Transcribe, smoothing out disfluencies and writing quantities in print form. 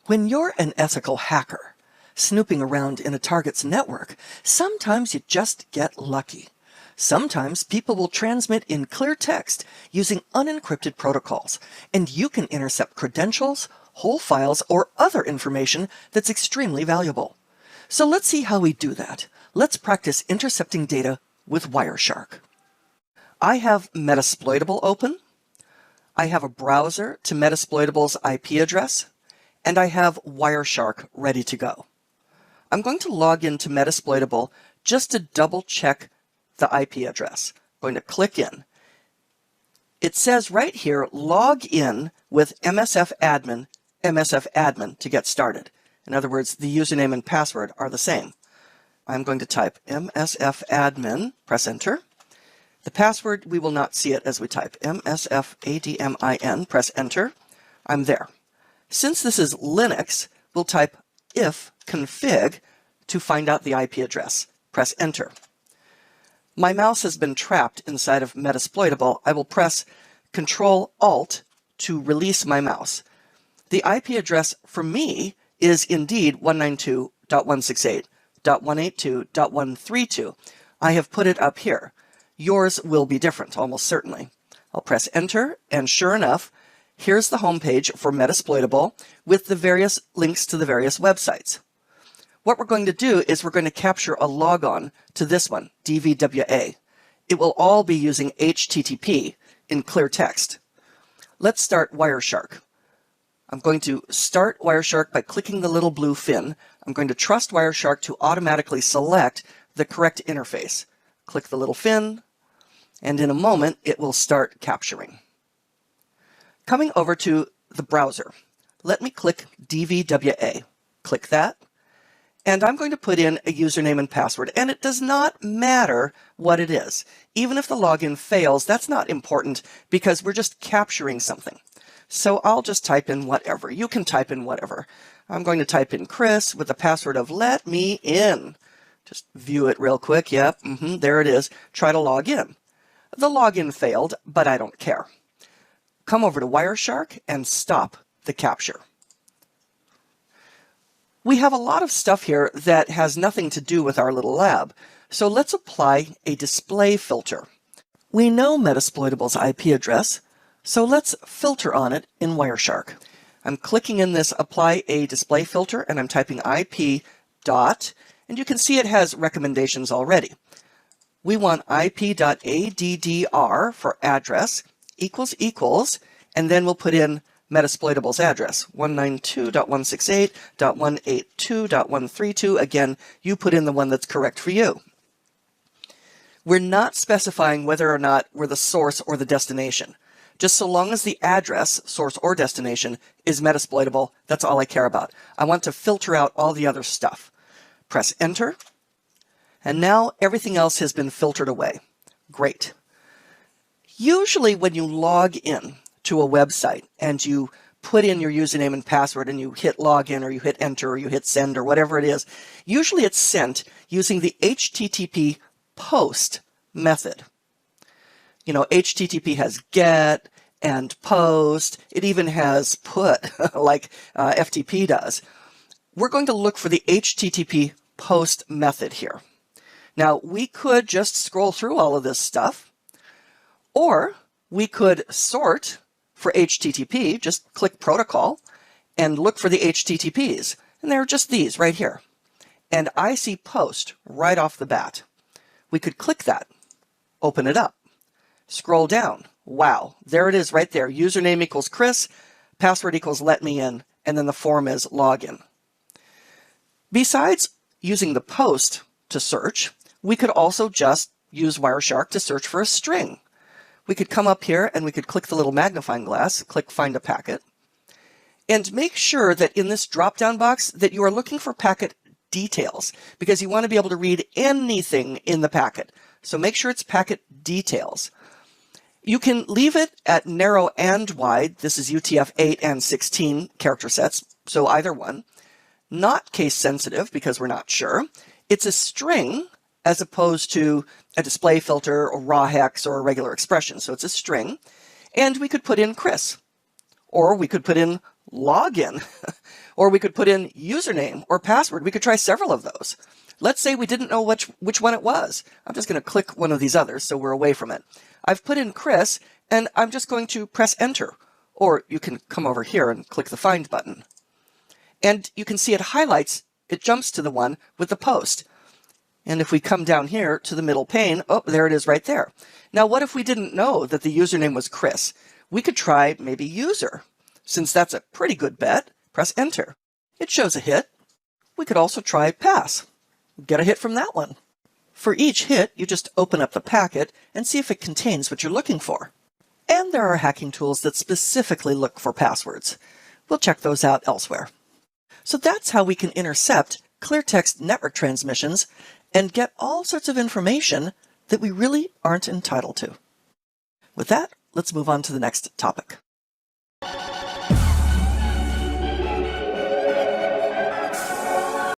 When you're an ethical hacker, snooping around in a target's network, sometimes you just get lucky. Sometimes people will transmit in clear text using unencrypted protocols, and you can intercept credentials, whole files, or other information that's extremely valuable. So let's see how we do that. Let's practice intercepting data with Wireshark. I have Metasploitable open. I have a browser to Metasploitable's IP address, and I have Wireshark ready to go. I'm going to log into Metasploitable just to double check the IP address. I'm going to click in. It says right here, log in with MSFadmin to get started. In other words, the username and password are the same. I'm going to type MSFadmin, press enter. The password, we will not see it as we type MSFadmin, press enter. I'm there. Since this is Linux, we'll type ifconfig to find out the IP address. Press enter. My mouse has been trapped inside of Metasploitable. I will press Control-Alt to release my mouse. The IP address for me is indeed 192.168.182.132. I have put it up here. Yours will be different, almost certainly. I'll press enter, and sure enough, here's the homepage for Metasploitable with the various links to the various websites. What we're going to do is we're going to capture a logon to this one, DVWA. It will all be using HTTP in clear text. Let's start Wireshark. I'm going to start Wireshark by clicking the little blue fin. I'm going to trust Wireshark to automatically select the correct interface. Click the little fin, and in a moment it will start capturing. Coming over to the browser, let me click DVWA. Click that, and I'm going to put in a username and password, and it does not matter what it is. Even if the login fails, that's not important because we're just capturing something. So I'll just type in whatever. You can type in whatever. I'm going to type in Chris with the password of let me in. Just view it real quick. Yep, there it is. Try to log in. The login failed, but I don't care. Come over to Wireshark and stop the capture. We have a lot of stuff here that has nothing to do with our little lab, so let's apply a display filter. We know Metasploitable's IP address, so let's filter on it in Wireshark. I'm clicking in this Apply a Display Filter, and I'm typing IP dot, and you can see it has recommendations already. We want IP.addr for address equals, and then we'll put in Metasploitable's address, 192.168.182.132. Again, you put in the one that's correct for you. We're not specifying whether or not we're the source or the destination. Just so long as the address, source or destination, is Metasploitable, that's all I care about. I want to filter out all the other stuff. Press enter, and now everything else has been filtered away. Great. Usually when you log in to a website and you put in your username and password and you hit login or you hit enter or you hit send or whatever it is, usually it's sent using the HTTP post method. You know, HTTP has get and post. It even has put, like FTP does. We're going to look for the HTTP post method here. Now, we could just scroll through all of this stuff, or we could sort for HTTP, just click protocol, and look for the HTTPs. And they're just these right here. And I see post right off the bat. We could click that, open it up, scroll down. Wow, there it is right there. Username equals Chris, password equals let me in, and then the form is login. Besides using the post to search, we could also just use Wireshark to search for a string. We could come up here and we could click the little magnifying glass, click Find a Packet, and make sure that in this drop-down box that you are looking for packet details, because you want to be able to read anything in the packet. So make sure it's packet details. You can leave it at narrow and wide. This is UTF-8 and 16 character sets, so either one. Not case sensitive because we're not sure. It's a string as opposed to a display filter or raw hex or a regular expression. So it's a string. And we could put in Chris, or we could put in login. Or we could put in username or password. We could try several of those. Let's say we didn't know which one it was. I'm just going to click one of these others so we're away from it. I've put in Chris, and I'm just going to press enter. Or you can come over here and click the find button. And you can see it highlights, it jumps to the one with the post. And if we come down here to the middle pane, oh, there it is right there. Now, what if we didn't know that the username was Chris? We could try maybe user. Since that's a pretty good bet, press enter. It shows a hit. We could also try pass. Get a hit from that one. For each hit, you just open up the packet and see if it contains what you're looking for. And there are hacking tools that specifically look for passwords. We'll check those out elsewhere. So that's how we can intercept clear text network transmissions and get all sorts of information that we really aren't entitled to. With that, let's move on to the next topic.